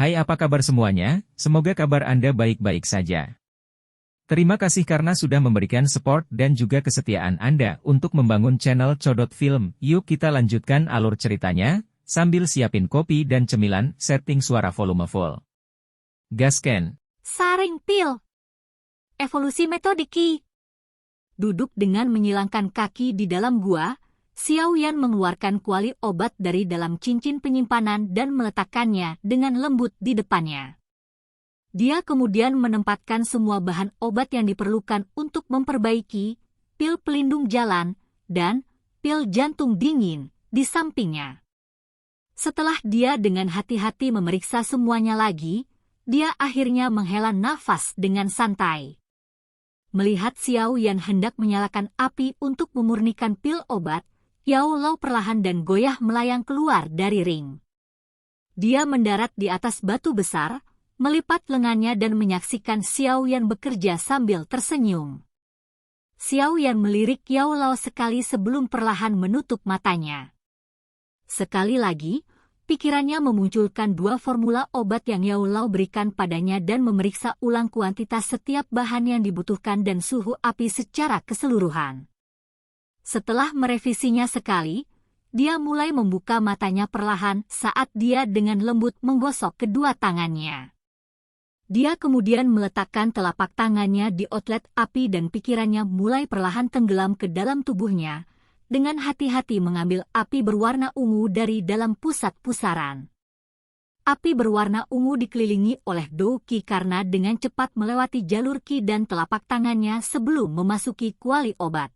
Hai, apa kabar semuanya? Semoga kabar Anda baik-baik saja. Terima kasih karena sudah memberikan support dan juga kesetiaan Anda untuk membangun channel Codot Film. Yuk kita lanjutkan alur ceritanya, sambil siapin kopi dan cemilan, setting suara volume full. Gasken. Saring pil. Evolusi metode Qi. Duduk dengan menyilangkan kaki di dalam gua, Xiao Yan mengeluarkan kuali obat dari dalam cincin penyimpanan dan meletakkannya dengan lembut di depannya. Dia kemudian menempatkan semua bahan obat yang diperlukan untuk memperbaiki pil pelindung jalan dan pil jantung dingin di sampingnya. Setelah dia dengan hati-hati memeriksa semuanya lagi, dia akhirnya menghela nafas dengan santai. Melihat Xiao Yan hendak menyalakan api untuk memurnikan pil obat, Yao Lao perlahan dan goyah melayang keluar dari ring. Dia mendarat di atas batu besar, melipat lengannya dan menyaksikan Xiao Yan bekerja sambil tersenyum. Xiao Yan melirik Yao Lao sekali sebelum perlahan menutup matanya. Sekali lagi, pikirannya memunculkan dua formula obat yang Yao Lao berikan padanya dan memeriksa ulang kuantitas setiap bahan yang dibutuhkan dan suhu api secara keseluruhan. Setelah merevisinya sekali, dia mulai membuka matanya perlahan saat dia dengan lembut menggosok kedua tangannya. Dia kemudian meletakkan telapak tangannya di outlet api dan pikirannya mulai perlahan tenggelam ke dalam tubuhnya, dengan hati-hati mengambil api berwarna ungu dari dalam pusat pusaran. Api berwarna ungu dikelilingi oleh Dou Qi karena dengan cepat melewati jalur Qi dan telapak tangannya sebelum memasuki kuali obat.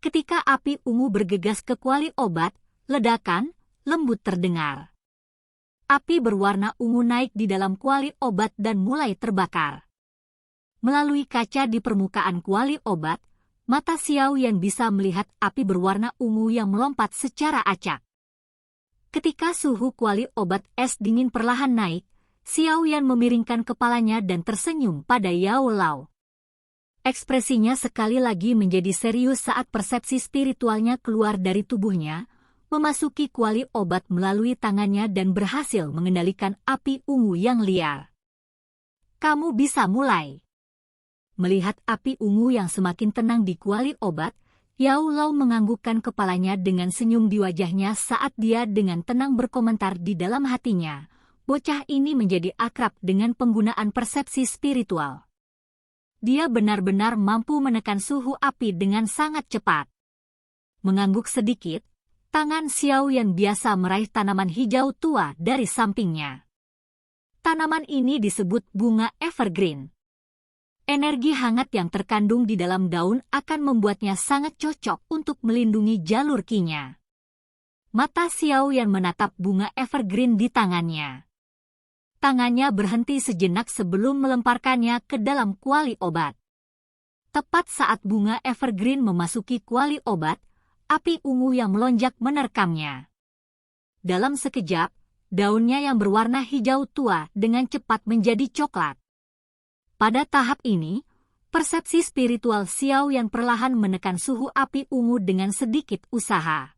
Ketika api ungu bergegas ke kuali obat, ledakan lembut terdengar. Api berwarna ungu naik di dalam kuali obat dan mulai terbakar. Melalui kaca di permukaan kuali obat, mata Xiao Yan bisa melihat api berwarna ungu yang melompat secara acak. Ketika suhu kuali obat es dingin perlahan naik, Xiao Yan memiringkan kepalanya dan tersenyum pada Yao Lao. Ekspresinya sekali lagi menjadi serius saat persepsi spiritualnya keluar dari tubuhnya, memasuki kuali obat melalui tangannya dan berhasil mengendalikan api ungu yang liar. Kamu bisa mulai. Melihat api ungu yang semakin tenang di kuali obat, Yao Lao menganggukkan kepalanya dengan senyum di wajahnya saat dia dengan tenang berkomentar di dalam hatinya. Bocah ini menjadi akrab dengan penggunaan persepsi spiritual. Dia benar-benar mampu menekan suhu api dengan sangat cepat. Mengangguk sedikit, tangan Xiao Yan biasa meraih tanaman hijau tua dari sampingnya. Tanaman ini disebut bunga evergreen. Energi hangat yang terkandung di dalam daun akan membuatnya sangat cocok untuk melindungi jalur Qi-nya. Mata Xiao Yan menatap bunga evergreen di tangannya. Tangannya berhenti sejenak sebelum melemparkannya ke dalam kuali obat. Tepat saat bunga evergreen memasuki kuali obat, api ungu yang melonjak menerkamnya. Dalam sekejap, daunnya yang berwarna hijau tua dengan cepat menjadi coklat. Pada tahap ini, persepsi spiritual Xiao yang perlahan menekan suhu api ungu dengan sedikit usaha.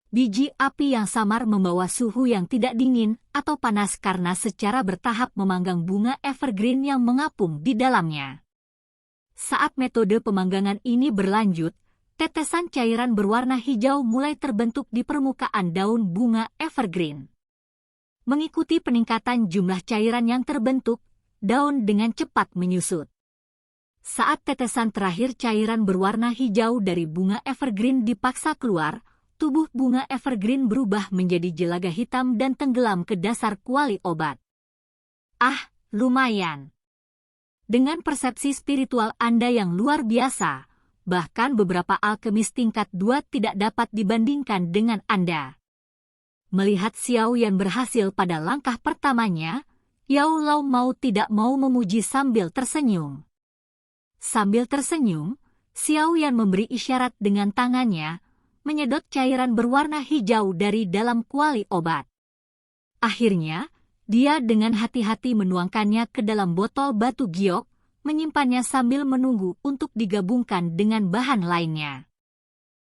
Biji api yang samar membawa suhu yang tidak dingin atau panas karena secara bertahap memanggang bunga evergreen yang mengapung di dalamnya. Saat metode pemanggangan ini berlanjut, tetesan cairan berwarna hijau mulai terbentuk di permukaan daun bunga evergreen. Mengikuti peningkatan jumlah cairan yang terbentuk, daun dengan cepat menyusut. Saat tetesan terakhir cairan berwarna hijau dari bunga evergreen dipaksa keluar, tubuh bunga evergreen berubah menjadi jelaga hitam dan tenggelam ke dasar kuali obat. Ah, lumayan. Dengan persepsi spiritual Anda yang luar biasa, bahkan beberapa alkemis tingkat 2 tidak dapat dibandingkan dengan Anda. Melihat Xiao Yan berhasil pada langkah pertamanya, Yao Lao mau tidak mau memuji sambil tersenyum. Sambil tersenyum, Xiao Yan memberi isyarat dengan tangannya, menyedot cairan berwarna hijau dari dalam kuali obat. Akhirnya, dia dengan hati-hati menuangkannya ke dalam botol batu giok, menyimpannya sambil menunggu untuk digabungkan dengan bahan lainnya.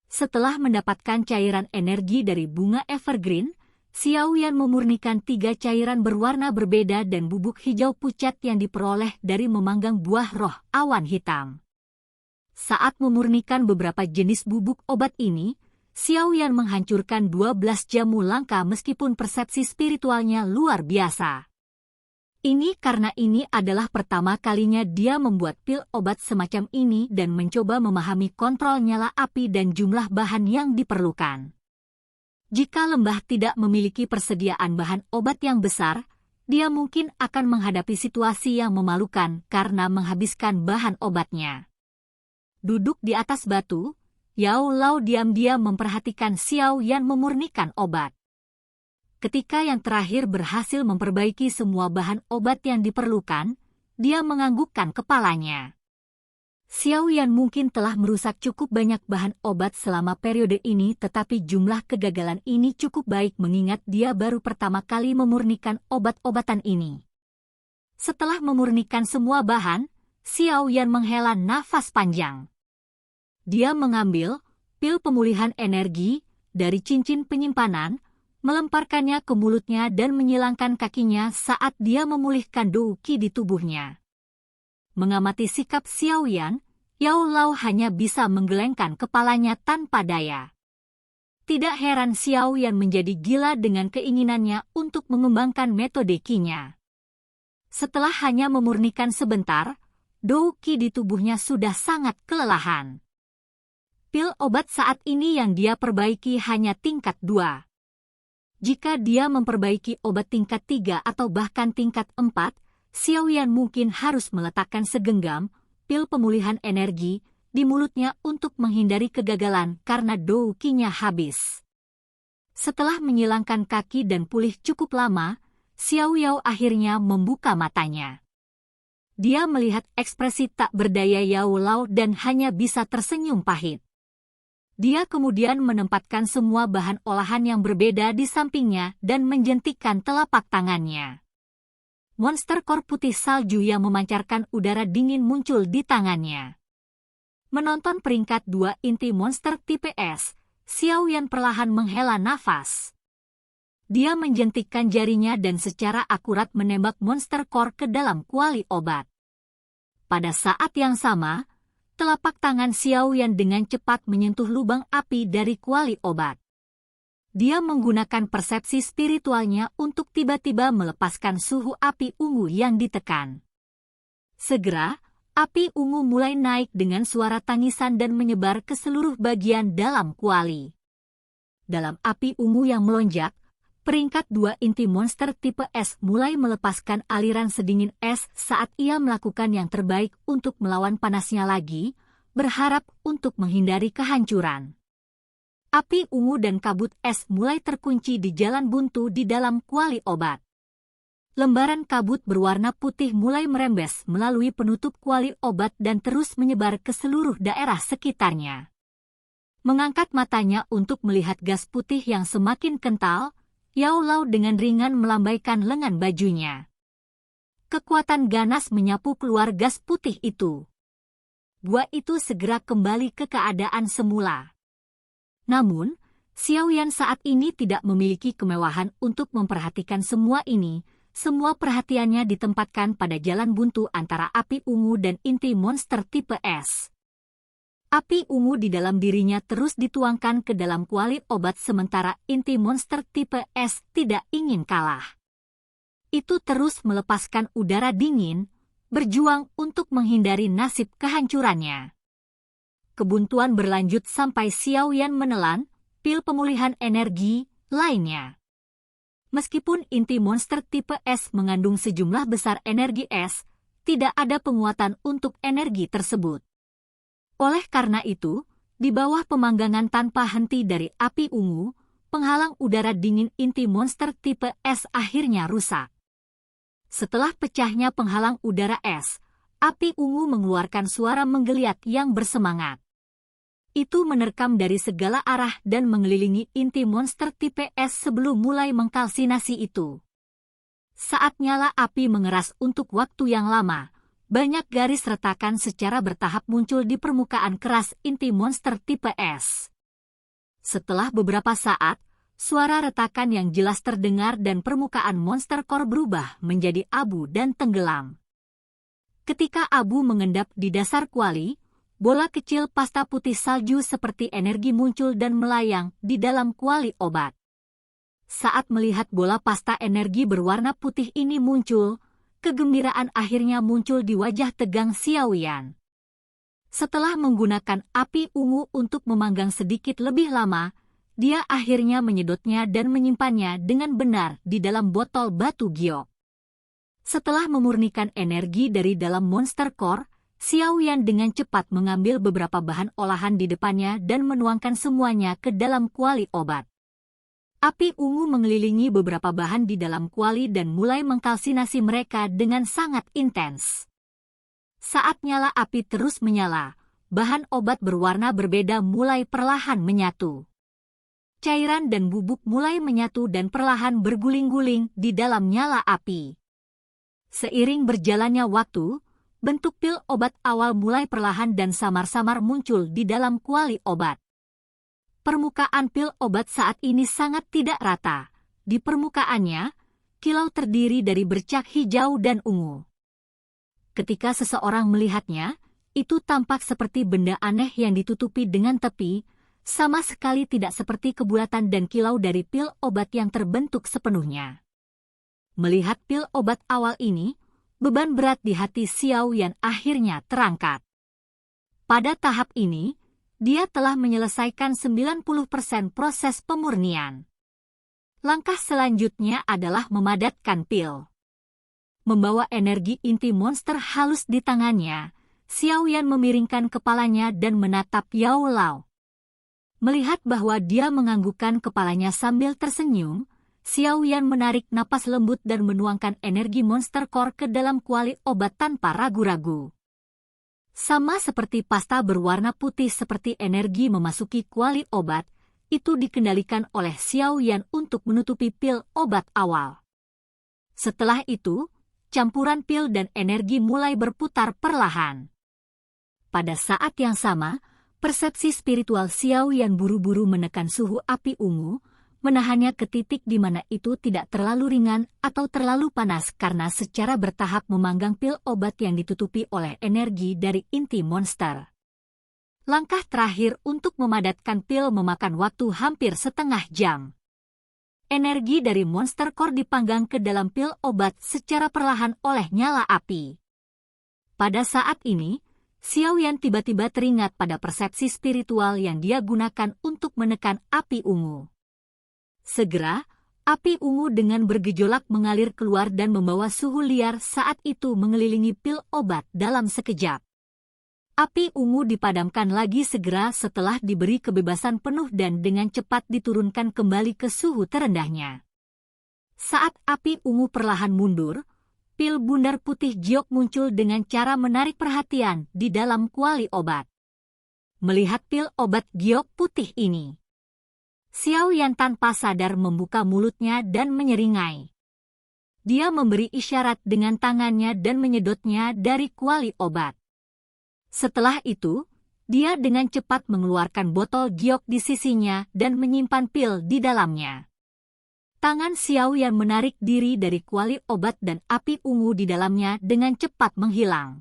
Setelah mendapatkan cairan energi dari bunga evergreen, Xiao Yan memurnikan 3 cairan berwarna berbeda dan bubuk hijau pucat yang diperoleh dari memanggang buah roh awan hitam. Saat memurnikan beberapa jenis bubuk obat ini, Xiao Yan menghancurkan 12 jamu langka meskipun persepsi spiritualnya luar biasa. Ini karena ini adalah pertama kalinya dia membuat pil obat semacam ini dan mencoba memahami kontrol nyala api dan jumlah bahan yang diperlukan. Jika lembah tidak memiliki persediaan bahan obat yang besar, dia mungkin akan menghadapi situasi yang memalukan karena menghabiskan bahan obatnya. Duduk di atas batu, Yao Lao diam-diam memperhatikan Xiao Yan memurnikan obat. Ketika yang terakhir berhasil memperbaiki semua bahan obat yang diperlukan, dia menganggukkan kepalanya. Xiao Yan mungkin telah merusak cukup banyak bahan obat selama periode ini, tetapi jumlah kegagalan ini cukup baik mengingat dia baru pertama kali memurnikan obat-obatan ini. Setelah memurnikan semua bahan, Xiao Yan menghela nafas panjang. Dia mengambil pil pemulihan energi dari cincin penyimpanan, melemparkannya ke mulutnya dan menyilangkan kakinya saat dia memulihkan dou qi di tubuhnya. Mengamati sikap Xiao Yan, Yao Lao hanya bisa menggelengkan kepalanya tanpa daya. Tidak heran Xiao Yan menjadi gila dengan keinginannya untuk mengembangkan metode qi-nya. Setelah hanya memurnikan sebentar, dou qi di tubuhnya sudah sangat kelelahan. Pil obat saat ini yang dia perbaiki hanya tingkat 2. Jika dia memperbaiki obat tingkat 3 atau bahkan tingkat 4, Xiao Yan mungkin harus meletakkan segenggam pil pemulihan energi di mulutnya untuk menghindari kegagalan karena dou qi-nya habis. Setelah menyilangkan kaki dan pulih cukup lama, Xiao Yao akhirnya membuka matanya. Dia melihat ekspresi tak berdaya Yao Lao dan hanya bisa tersenyum pahit. Dia kemudian menempatkan semua bahan olahan yang berbeda di sampingnya dan menjentikkan telapak tangannya. Monster kor putih salju yang memancarkan udara dingin muncul di tangannya. Menonton peringkat 2 inti monster tipe S, Xiao Yan perlahan menghela nafas. Dia menjentikkan jarinya dan secara akurat menembak monster kor ke dalam kuali obat. Pada saat yang sama, telapak tangan Xiao Yan dengan cepat menyentuh lubang api dari kuali obat. Dia menggunakan persepsi spiritualnya untuk tiba-tiba melepaskan suhu api ungu yang ditekan. Segera, api ungu mulai naik dengan suara tangisan dan menyebar ke seluruh bagian dalam kuali. Dalam api ungu yang melonjak, peringkat 2 inti monster tipe S mulai melepaskan aliran sedingin es saat ia melakukan yang terbaik untuk melawan panasnya lagi, berharap untuk menghindari kehancuran. Api ungu dan kabut es mulai terkunci di jalan buntu di dalam kuali obat. Lembaran kabut berwarna putih mulai merembes melalui penutup kuali obat dan terus menyebar ke seluruh daerah sekitarnya. Mengangkat matanya untuk melihat gas putih yang semakin kental, Yao Lao dengan ringan melambaikan lengan bajunya. Kekuatan ganas menyapu keluar gas putih itu. Gua itu segera kembali ke keadaan semula. Namun, Xiao Yan saat ini tidak memiliki kemewahan untuk memperhatikan semua ini. Semua perhatiannya ditempatkan pada jalan buntu antara api ungu dan inti monster tipe S. Api ungu di dalam dirinya terus dituangkan ke dalam kuali obat sementara inti monster tipe S tidak ingin kalah. Itu terus melepaskan udara dingin, berjuang untuk menghindari nasib kehancurannya. Kebuntuan berlanjut sampai Xiao Yan menelan pil pemulihan energi lainnya. Meskipun inti monster tipe S mengandung sejumlah besar energi S, tidak ada penguatan untuk energi tersebut. Oleh karena itu, di bawah pemanggangan tanpa henti dari api ungu, penghalang udara dingin inti monster tipe S akhirnya rusak. Setelah pecahnya penghalang udara es, api ungu mengeluarkan suara menggeliat yang bersemangat. Itu menerkam dari segala arah dan mengelilingi inti monster tipe S sebelum mulai mengkalsinasi itu. Saat nyala api mengeras untuk waktu yang lama, banyak garis retakan secara bertahap muncul di permukaan keras inti monster tipe S. Setelah beberapa saat, suara retakan yang jelas terdengar dan permukaan monster core berubah menjadi abu dan tenggelam. Ketika abu mengendap di dasar kuali, bola kecil pasta putih salju seperti energi muncul dan melayang di dalam kuali obat. Saat melihat bola pasta energi berwarna putih ini muncul, kegembiraan akhirnya muncul di wajah tegang Xiaoyan. Setelah menggunakan api ungu untuk memanggang sedikit lebih lama, dia akhirnya menyedotnya dan menyimpannya dengan benar di dalam botol batu giok. Setelah memurnikan energi dari dalam monster core, Xiaoyan dengan cepat mengambil beberapa bahan olahan di depannya dan menuangkan semuanya ke dalam kuali obat. Api ungu mengelilingi beberapa bahan di dalam kuali dan mulai mengkalsinasi mereka dengan sangat intens. Saat nyala api terus menyala, bahan obat berwarna berbeda mulai perlahan menyatu. Cairan dan bubuk mulai menyatu dan perlahan berguling-guling di dalam nyala api. Seiring berjalannya waktu, bentuk pil obat awal mulai perlahan dan samar-samar muncul di dalam kuali obat. Permukaan pil obat saat ini sangat tidak rata. Di permukaannya, kilau terdiri dari bercak hijau dan ungu. Ketika seseorang melihatnya, itu tampak seperti benda aneh yang ditutupi dengan tepi, sama sekali tidak seperti kebulatan dan kilau dari pil obat yang terbentuk sepenuhnya. Melihat pil obat awal ini, beban berat di hati Xiaoyan akhirnya terangkat. Pada tahap ini, dia telah menyelesaikan 90% proses pemurnian. Langkah selanjutnya adalah memadatkan pil. Membawa energi inti monster halus di tangannya, Xiaoyan memiringkan kepalanya dan menatap Yao Lao. Melihat bahwa dia menganggukkan kepalanya sambil tersenyum, Xiaoyan menarik napas lembut dan menuangkan energi monster core ke dalam kuali obat tanpa ragu-ragu. Sama seperti pasta berwarna putih seperti energi memasuki kuali obat, itu dikendalikan oleh Xiaoyan untuk menutupi pil obat awal. Setelah itu, campuran pil dan energi mulai berputar perlahan. Pada saat yang sama, persepsi spiritual Xiaoyan buru-buru menekan suhu api ungu, menahannya ke titik di mana itu tidak terlalu ringan atau terlalu panas karena secara bertahap memanggang pil obat yang ditutupi oleh energi dari inti monster. Langkah terakhir untuk memadatkan pil memakan waktu hampir setengah jam. Energi dari monster core dipanggang ke dalam pil obat secara perlahan oleh nyala api. Pada saat ini, Xiaoyan tiba-tiba teringat pada persepsi spiritual yang dia gunakan untuk menekan api ungu. Segera, api ungu dengan bergejolak mengalir keluar dan membawa suhu liar saat itu mengelilingi pil obat dalam sekejap. Api ungu dipadamkan lagi segera setelah diberi kebebasan penuh dan dengan cepat diturunkan kembali ke suhu terendahnya. Saat api ungu perlahan mundur, pil bundar putih giok muncul dengan cara menarik perhatian di dalam kuali obat. Melihat pil obat giok putih ini, Xiaoyan tanpa sadar membuka mulutnya dan menyeringai. Dia memberi isyarat dengan tangannya dan menyedotnya dari kuali obat. Setelah itu, dia dengan cepat mengeluarkan botol giok di sisinya dan menyimpan pil di dalamnya. Tangan Xiaoyan menarik diri dari kuali obat dan api ungu di dalamnya dengan cepat menghilang.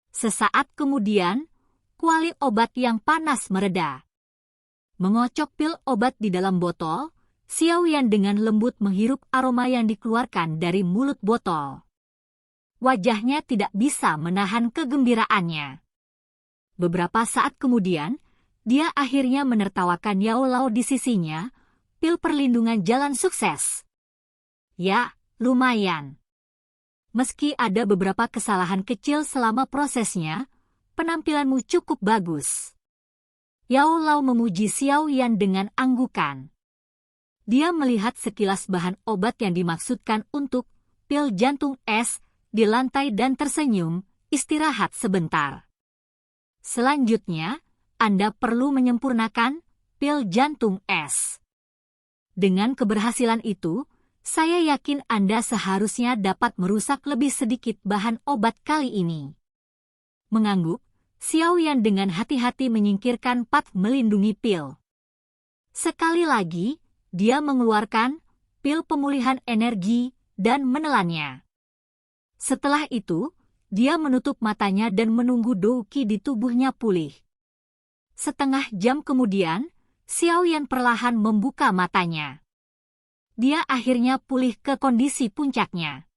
Sesaat kemudian, kuali obat yang panas mereda. Mengocok pil obat di dalam botol, Xiaoyan dengan lembut menghirup aroma yang dikeluarkan dari mulut botol. Wajahnya tidak bisa menahan kegembiraannya. Beberapa saat kemudian, dia akhirnya menertawakan Yao Lao di sisinya, pil perlindungan jalan sukses. Ya, lumayan. Meski ada beberapa kesalahan kecil selama prosesnya, penampilanmu cukup bagus. Yao Lao memuji Xiaoyan dengan anggukan. Dia melihat sekilas bahan obat yang dimaksudkan untuk pil jantung es di lantai dan tersenyum, istirahat sebentar. Selanjutnya, Anda perlu menyempurnakan pil jantung es. Dengan keberhasilan itu, saya yakin Anda seharusnya dapat merusak lebih sedikit bahan obat kali ini. Mengangguk, Xiaoyan dengan hati-hati menyingkirkan pat melindungi pil. Sekali lagi, dia mengeluarkan pil pemulihan energi dan menelannya. Setelah itu, dia menutup matanya dan menunggu Douqi di tubuhnya pulih. Setengah jam kemudian, Xiao Yan perlahan membuka matanya. Dia akhirnya pulih ke kondisi puncaknya.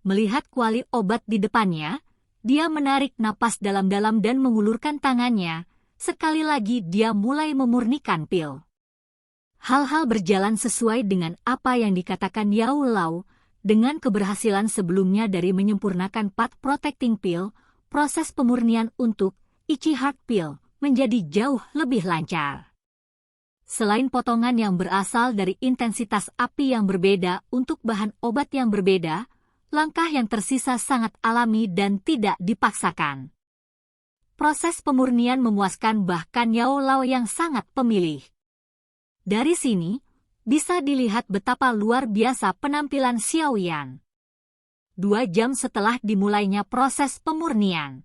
Melihat kuali obat di depannya, dia menarik napas dalam-dalam dan mengulurkan tangannya. Sekali lagi dia mulai memurnikan pil. Hal-hal berjalan sesuai dengan apa yang dikatakan Yao Lao. Dengan keberhasilan sebelumnya dari menyempurnakan Path Protecting Pill, proses pemurnian untuk Ichi Heart Pill menjadi jauh lebih lancar. Selain potongan yang berasal dari intensitas api yang berbeda untuk bahan obat yang berbeda, langkah yang tersisa sangat alami dan tidak dipaksakan. Proses pemurnian memuaskan bahkan Yao Lao yang sangat pemilih. Dari sini, bisa dilihat betapa luar biasa penampilan Xiao Yan. 2 jam setelah dimulainya proses pemurnian.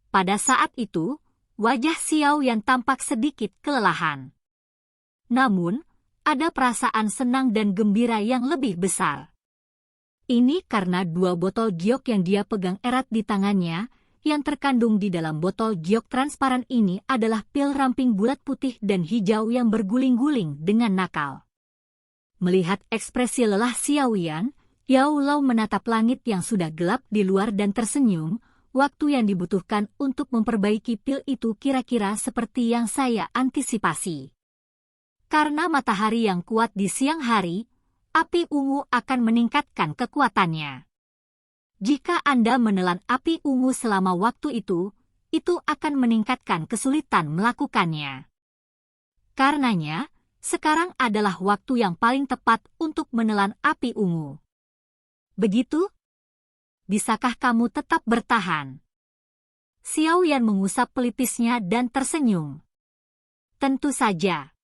Pada saat itu, wajah Xiao Yan tampak sedikit kelelahan. Namun, ada perasaan senang dan gembira yang lebih besar. Ini karena 2 botol giok yang dia pegang erat di tangannya, yang terkandung di dalam botol giok transparan ini adalah pil ramping bulat putih dan hijau yang berguling-guling dengan nakal. Melihat ekspresi lelah Xiao Yan, Yao Lao menatap langit yang sudah gelap di luar dan tersenyum. Waktu yang dibutuhkan untuk memperbaiki pil itu kira-kira seperti yang saya antisipasi. Karena matahari yang kuat di siang hari, api ungu akan meningkatkan kekuatannya. Jika Anda menelan api ungu selama waktu itu akan meningkatkan kesulitan melakukannya. Karenanya, sekarang adalah waktu yang paling tepat untuk menelan api ungu. Begitu? Bisakah kamu tetap bertahan? Xiao Yan mengusap pelipisnya dan tersenyum. Tentu saja.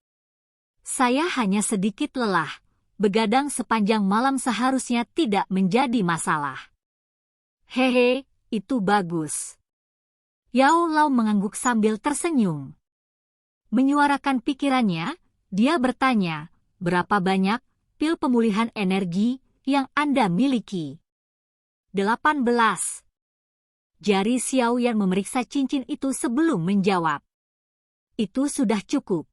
Saya hanya sedikit lelah. Begadang sepanjang malam seharusnya tidak menjadi masalah. Hehe, itu bagus. Yao Lao mengangguk sambil tersenyum. Menyuarakan pikirannya, dia bertanya, berapa banyak pil pemulihan energi yang Anda miliki? 18. Jari Xiao Yan memeriksa cincin itu sebelum menjawab. Itu sudah cukup.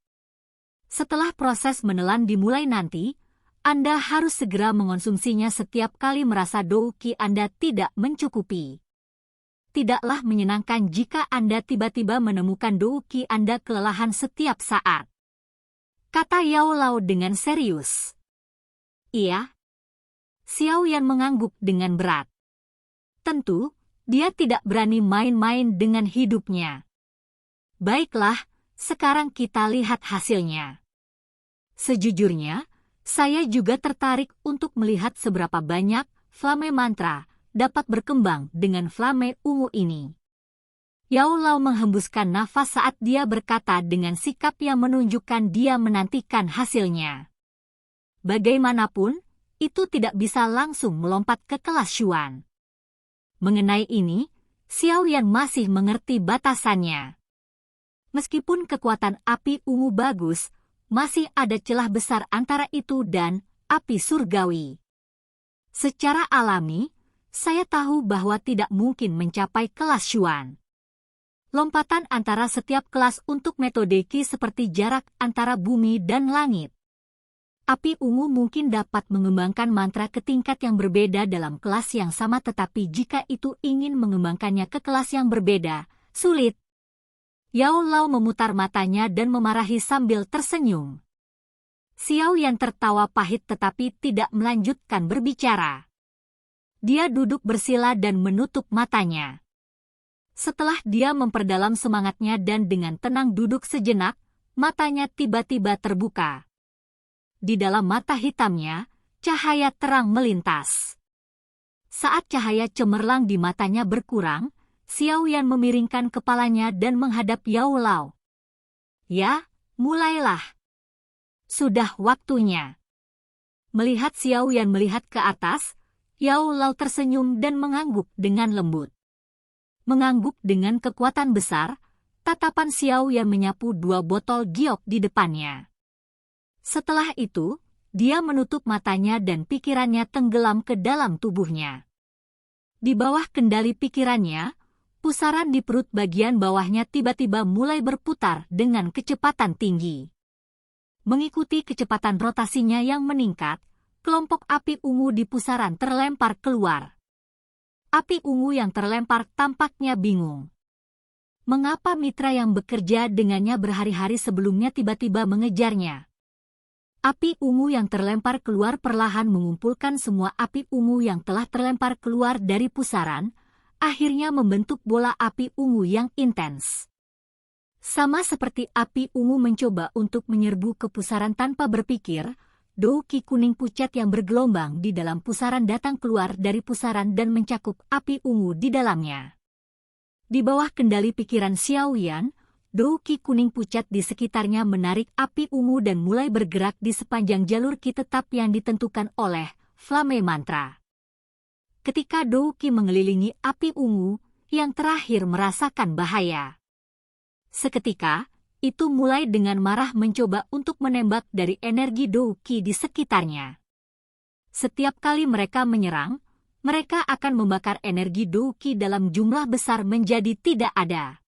Setelah proses menelan dimulai nanti, Anda harus segera mengonsumsinya setiap kali merasa Douqi Anda tidak mencukupi. Tidaklah menyenangkan jika Anda tiba-tiba menemukan Douqi Anda kelelahan setiap saat. Kata Yao Lao dengan serius. Iya. Xiao Yan mengangguk dengan berat. Tentu, dia tidak berani main-main dengan hidupnya. Baiklah, sekarang kita lihat hasilnya. Sejujurnya, saya juga tertarik untuk melihat seberapa banyak flame mantra dapat berkembang dengan flame ungu ini. Yao Lao menghembuskan nafas saat dia berkata dengan sikap yang menunjukkan dia menantikan hasilnya. Bagaimanapun, itu tidak bisa langsung melompat ke kelas Xuan. Mengenai ini, Xiao Yan masih mengerti batasannya. Meskipun kekuatan api ungu bagus, masih ada celah besar antara itu dan api surgawi. Secara alami, saya tahu bahwa tidak mungkin mencapai kelas Xuan. Lompatan antara setiap kelas untuk metode Qi seperti jarak antara bumi dan langit. Api ungu mungkin dapat mengembangkan mantra ke tingkat yang berbeda dalam kelas yang sama, tetapi jika itu ingin mengembangkannya ke kelas yang berbeda, sulit. Yao Lao memutar matanya dan memarahi sambil tersenyum. Xiao Yan tertawa pahit tetapi tidak melanjutkan berbicara. Dia duduk bersila dan menutup matanya. Setelah dia memperdalam semangatnya dan dengan tenang duduk sejenak, matanya tiba-tiba terbuka. Di dalam mata hitamnya, cahaya terang melintas. Saat cahaya cemerlang di matanya berkurang, Xiao Yan memiringkan kepalanya dan menghadap Yao Lao. Ya, mulailah. Sudah waktunya. Melihat Xiao Yan melihat ke atas, Yao Lao tersenyum dan mengangguk dengan lembut. Mengangguk dengan kekuatan besar, tatapan Xiao Yan menyapu 2 botol giok di depannya. Setelah itu, dia menutup matanya dan pikirannya tenggelam ke dalam tubuhnya. Di bawah kendali pikirannya, pusaran di perut bagian bawahnya tiba-tiba mulai berputar dengan kecepatan tinggi. Mengikuti kecepatan rotasinya yang meningkat, kelompok api ungu di pusaran terlempar keluar. Api ungu yang terlempar tampaknya bingung. Mengapa mitra yang bekerja dengannya berhari-hari sebelumnya tiba-tiba mengejarnya? Api ungu yang terlempar keluar perlahan mengumpulkan semua api ungu yang telah terlempar keluar dari pusaran, akhirnya membentuk bola api ungu yang intens. Sama seperti api ungu mencoba untuk menyerbu ke pusaran tanpa berpikir, douki kuning pucat yang bergelombang di dalam pusaran datang keluar dari pusaran dan mencakup api ungu di dalamnya. Di bawah kendali pikiran Xiao Yan, douki kuning pucat di sekitarnya menarik api ungu dan mulai bergerak di sepanjang jalur ki tetap yang ditentukan oleh Flame Mantra. Ketika douki mengelilingi api ungu, yang terakhir merasakan bahaya. Seketika, itu mulai dengan marah mencoba untuk menembak dari energi douki di sekitarnya. Setiap kali mereka menyerang, mereka akan membakar energi douki dalam jumlah besar menjadi tidak ada.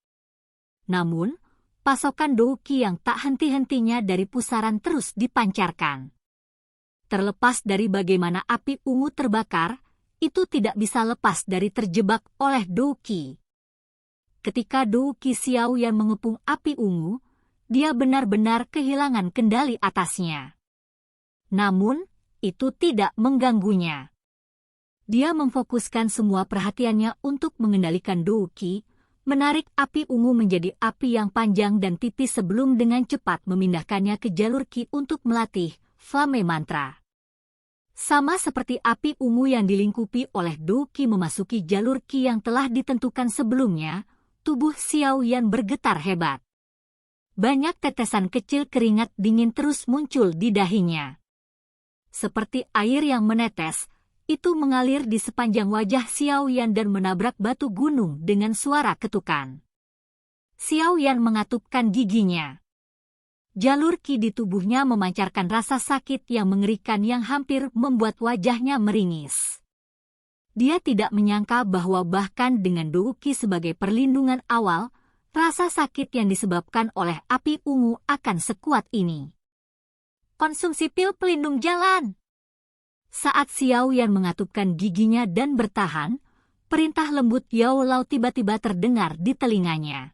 Namun, pasokan douki yang tak henti-hentinya dari pusaran terus dipancarkan. Terlepas dari bagaimana api ungu terbakar, itu tidak bisa lepas dari terjebak oleh douki. Ketika douki Xiao Yan mengepung api ungu, dia benar-benar kehilangan kendali atasnya. Namun, itu tidak mengganggunya. Dia memfokuskan semua perhatiannya untuk mengendalikan douki, menarik api ungu menjadi api yang panjang dan tipis sebelum dengan cepat memindahkannya ke jalur ki untuk melatih Flame Mantra. Sama seperti api ungu yang dilingkupi oleh douki memasuki jalur ki yang telah ditentukan sebelumnya, tubuh Xiao Yan bergetar hebat. Banyak tetesan kecil keringat dingin terus muncul di dahinya. Seperti air yang menetes, itu mengalir di sepanjang wajah Xiao Yan dan menabrak batu gunung dengan suara ketukan. Xiao Yan mengatupkan giginya. Jalur ki di tubuhnya memancarkan rasa sakit yang mengerikan yang hampir membuat wajahnya meringis. Dia tidak menyangka bahwa bahkan dengan douki sebagai perlindungan awal, rasa sakit yang disebabkan oleh api ungu akan sekuat ini. Konsumsi pil pelindung jalan. Saat Xiao Yan mengatupkan giginya dan bertahan, perintah lembut Yao Lao tiba-tiba terdengar di telinganya.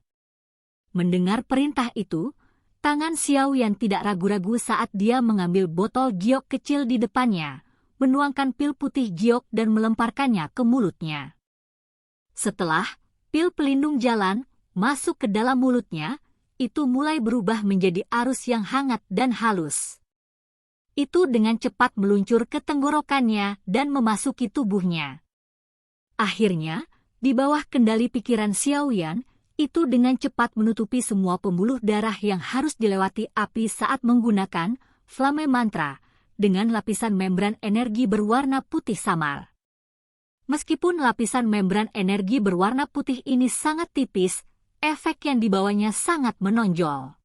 Mendengar perintah itu, tangan Xiao Yan tidak ragu-ragu saat dia mengambil botol giok kecil di depannya, menuangkan pil putih giok dan melemparkannya ke mulutnya. Setelah pil pelindung jalan masuk ke dalam mulutnya, itu mulai berubah menjadi arus yang hangat dan halus. Itu dengan cepat meluncur ke tenggorokannya dan memasuki tubuhnya. Akhirnya, di bawah kendali pikiran Xiao Yan, itu dengan cepat menutupi semua pembuluh darah yang harus dilewati api saat menggunakan Flame Mantra, dengan lapisan membran energi berwarna putih samar. Meskipun lapisan membran energi berwarna putih ini sangat tipis, efek yang dibawanya sangat menonjol.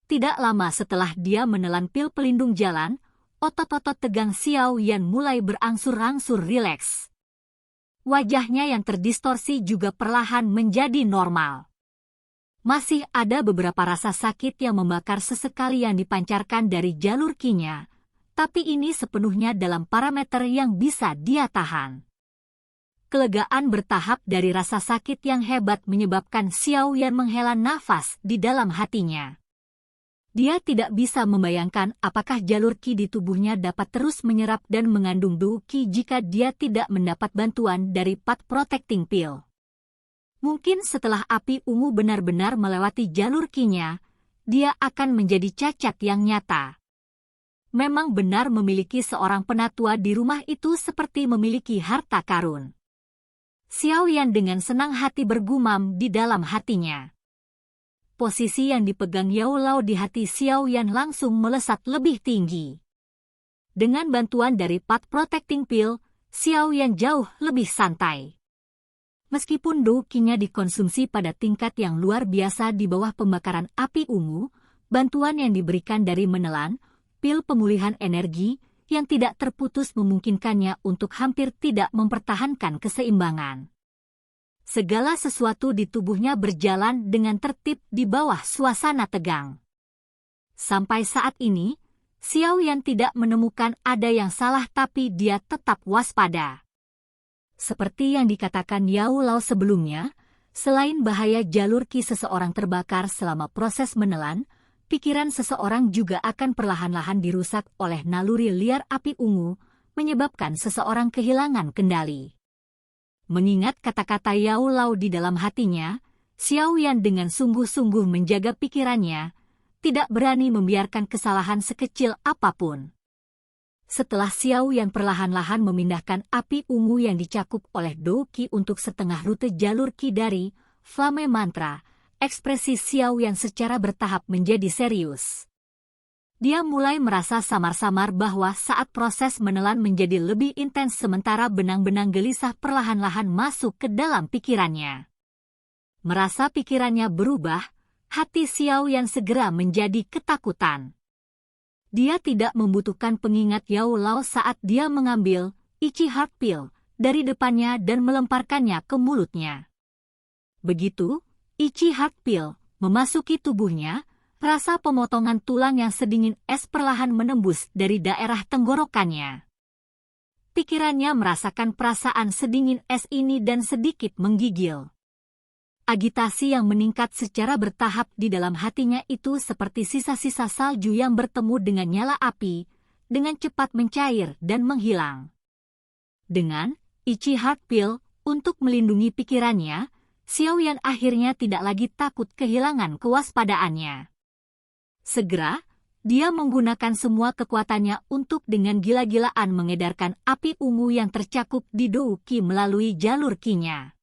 Tidak lama setelah dia menelan pil pelindung jalan, otot-otot tegang Xiao Yan mulai berangsur-angsur rileks. Wajahnya yang terdistorsi juga perlahan menjadi normal. Masih ada beberapa rasa sakit yang membakar sesekali yang dipancarkan dari jalur ki-nya, tapi ini sepenuhnya dalam parameter yang bisa dia tahan. Kelegaan bertahap dari rasa sakit yang hebat menyebabkan Xiao Yan menghela nafas di dalam hatinya. Dia tidak bisa membayangkan apakah jalur ki di tubuhnya dapat terus menyerap dan mengandung douki jika dia tidak mendapat bantuan dari Path Protecting Pill. Mungkin setelah api ungu benar-benar melewati jalur ki-nya, dia akan menjadi cacat yang nyata. Memang benar memiliki seorang penatua di rumah itu seperti memiliki harta karun. Xiao Yan dengan senang hati bergumam di dalam hatinya. Posisi yang dipegang Yao Lao di hati Xiao Yan langsung melesat lebih tinggi. Dengan bantuan dari Path Protecting Pill, Xiao Yan jauh lebih santai. Meskipun douki-nya dikonsumsi pada tingkat yang luar biasa di bawah pembakaran api ungu, bantuan yang diberikan dari menelan, pil pemulihan energi yang tidak terputus memungkinkannya untuk hampir tidak mempertahankan keseimbangan. Segala sesuatu di tubuhnya berjalan dengan tertib di bawah suasana tegang. Sampai saat ini, Xiao Yan tidak menemukan ada yang salah tapi dia tetap waspada. Seperti yang dikatakan Yao Lao sebelumnya, selain bahaya jalur qi seseorang terbakar selama proses menelan, pikiran seseorang juga akan perlahan-lahan dirusak oleh naluri liar api ungu, menyebabkan seseorang kehilangan kendali. Mengingat kata-kata Yao Lao di dalam hatinya, Xiao Yan dengan sungguh-sungguh menjaga pikirannya, tidak berani membiarkan kesalahan sekecil apapun. Setelah Xiao Yan perlahan-lahan memindahkan api ungu yang dicakup oleh Do Qi untuk setengah rute jalur qi dari Flame Mantra, ekspresi Xiao Yan secara bertahap menjadi serius. Dia mulai merasa samar-samar bahwa saat proses menelan menjadi lebih intens sementara benang-benang gelisah perlahan-lahan masuk ke dalam pikirannya. Merasa pikirannya berubah, hati Xiao Yan segera menjadi ketakutan. Dia tidak membutuhkan pengingat Yao Lao saat dia mengambil Ichi Heart Pill dari depannya dan melemparkannya ke mulutnya. Begitu Ichi Heart Pill memasuki tubuhnya, rasa pemotongan tulang yang sedingin es perlahan menembus dari daerah tenggorokannya. Pikirannya merasakan perasaan sedingin es ini dan sedikit menggigil. Agitasi yang meningkat secara bertahap di dalam hatinya itu seperti sisa-sisa salju yang bertemu dengan nyala api, dengan cepat mencair dan menghilang. Dengan Ichi Heart Pill untuk melindungi pikirannya, Xiao Yan akhirnya tidak lagi takut kehilangan kewaspadaannya. Segera, dia menggunakan semua kekuatannya untuk dengan gila-gilaan mengedarkan api ungu yang tercakup di Do Qi melalui jalur qi-nya.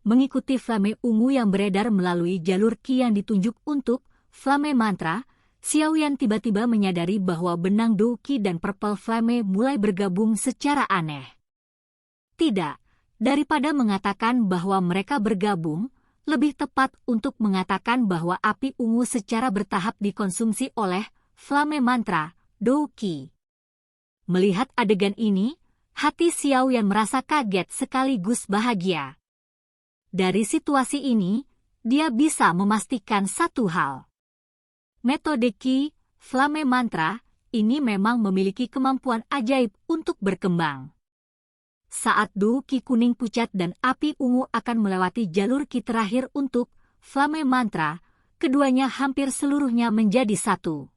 Mengikuti flame ungu yang beredar melalui jalur qi yang ditunjuk untuk Flame Mantra, Xiao Yan tiba-tiba menyadari bahwa benang Do Qi dan Purple Flame mulai bergabung secara aneh. Tidak, daripada mengatakan bahwa mereka bergabung, lebih tepat untuk mengatakan bahwa api ungu secara bertahap dikonsumsi oleh Flame Mantra, Do Qi. Melihat adegan ini, hati Xiao Yan merasa kaget sekaligus bahagia. Dari situasi ini, dia bisa memastikan satu hal. Metode qi, Flame Mantra, ini memang memiliki kemampuan ajaib untuk berkembang. Saat Do Qi kuning pucat dan api ungu akan melewati jalur qi terakhir untuk Flame Mantra, keduanya hampir seluruhnya menjadi satu.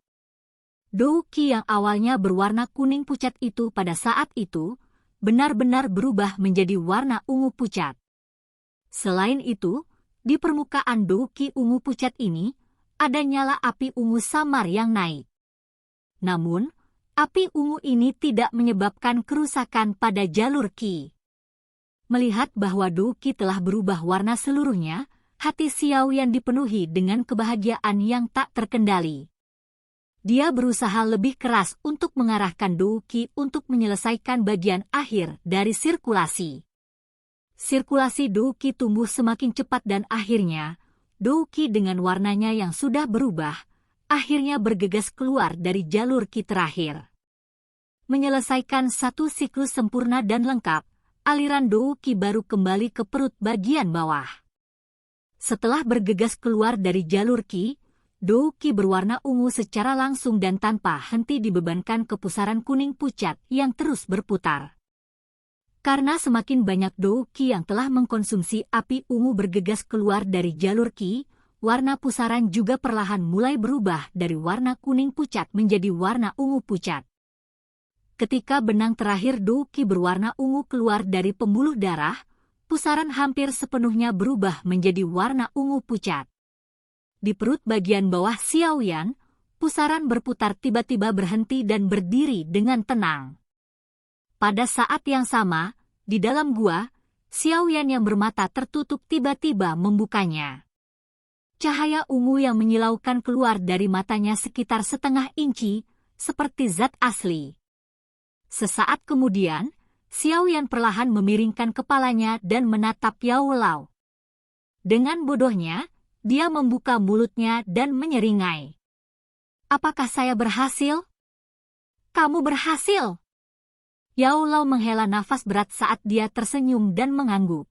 Do Qi yang awalnya berwarna kuning pucat itu pada saat itu, benar-benar berubah menjadi warna ungu pucat. Selain itu, di permukaan Do Qi ungu pucat ini, ada nyala api ungu samar yang naik. Namun, api ungu ini tidak menyebabkan kerusakan pada jalur qi. Melihat bahwa Do Qi telah berubah warna seluruhnya, hati Xiao Yan dipenuhi dengan kebahagiaan yang tak terkendali. Dia berusaha lebih keras untuk mengarahkan Do Qi untuk menyelesaikan bagian akhir dari sirkulasi. Sirkulasi Do Qi tumbuh semakin cepat dan akhirnya, Do Qi dengan warnanya yang sudah berubah, akhirnya bergegas keluar dari jalur qi terakhir. Menyelesaikan satu siklus sempurna dan lengkap, aliran Do Qi baru kembali ke perut bagian bawah. Setelah bergegas keluar dari jalur qi, Do Qi berwarna ungu secara langsung dan tanpa henti dibebankan ke pusaran kuning pucat yang terus berputar. Karena semakin banyak Do Qi yang telah mengkonsumsi api ungu bergegas keluar dari jalur qi, warna pusaran juga perlahan mulai berubah dari warna kuning pucat menjadi warna ungu pucat. Ketika benang terakhir Do Qi berwarna ungu keluar dari pembuluh darah, pusaran hampir sepenuhnya berubah menjadi warna ungu pucat. Di perut bagian bawah Xiao Yan, pusaran berputar tiba-tiba berhenti dan berdiri dengan tenang. Pada saat yang sama, di dalam gua, Xiao Yan yang bermata tertutup tiba-tiba membukanya. Cahaya ungu yang menyilaukan keluar dari matanya sekitar setengah inci, seperti zat asli. Sesaat kemudian, Xiao Yan perlahan memiringkan kepalanya dan menatap Yao Lao. Dengan bodohnya, dia membuka mulutnya dan menyeringai. Apakah saya berhasil? kamu berhasil. Yao Lao menghela nafas berat saat dia tersenyum dan mengangguk.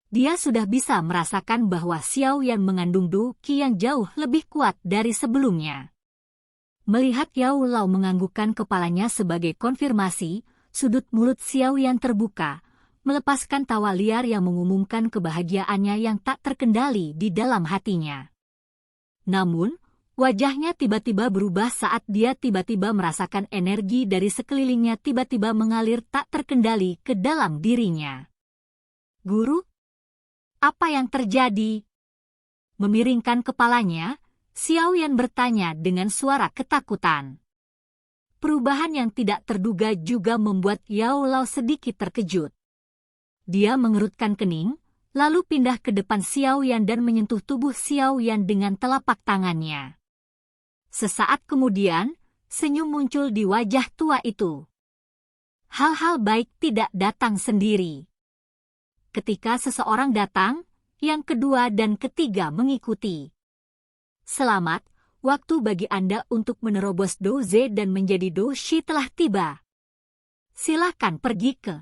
Dia sudah bisa merasakan bahwa Xiao Yan mengandung Du Qi yang jauh lebih kuat dari sebelumnya. Melihat Yao Lao menganggukkan kepalanya sebagai konfirmasi, sudut mulut Xiao Yan terbuka, melepaskan tawa liar yang mengumumkan kebahagiaannya yang tak terkendali di dalam hatinya. Namun, wajahnya tiba-tiba berubah saat dia tiba-tiba merasakan energi dari sekelilingnya tiba-tiba mengalir tak terkendali ke dalam dirinya. Guru? Apa yang terjadi? Memiringkan kepalanya, Xiao Yan bertanya dengan suara ketakutan. Perubahan yang tidak terduga juga membuat Yao Lao sedikit terkejut. Dia mengerutkan kening, lalu pindah ke depan Xiao Yan dan menyentuh tubuh Xiao Yan dengan telapak tangannya. Sesaat kemudian, senyum muncul di wajah tua itu. Hal-hal baik tidak datang sendiri. Ketika seseorang datang, yang kedua dan ketiga mengikuti. Selamat, waktu bagi Anda untuk menerobos Do Ze dan menjadi Do Shi telah tiba. Silahkan pergi ke.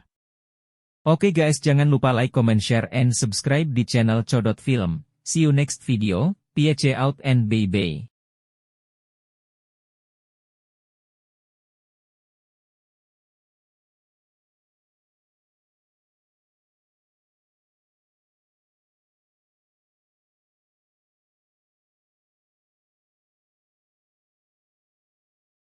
Oke guys, jangan lupa like, comment, share, and subscribe di channel Codot Film. See you next video, peace out and bye-bye.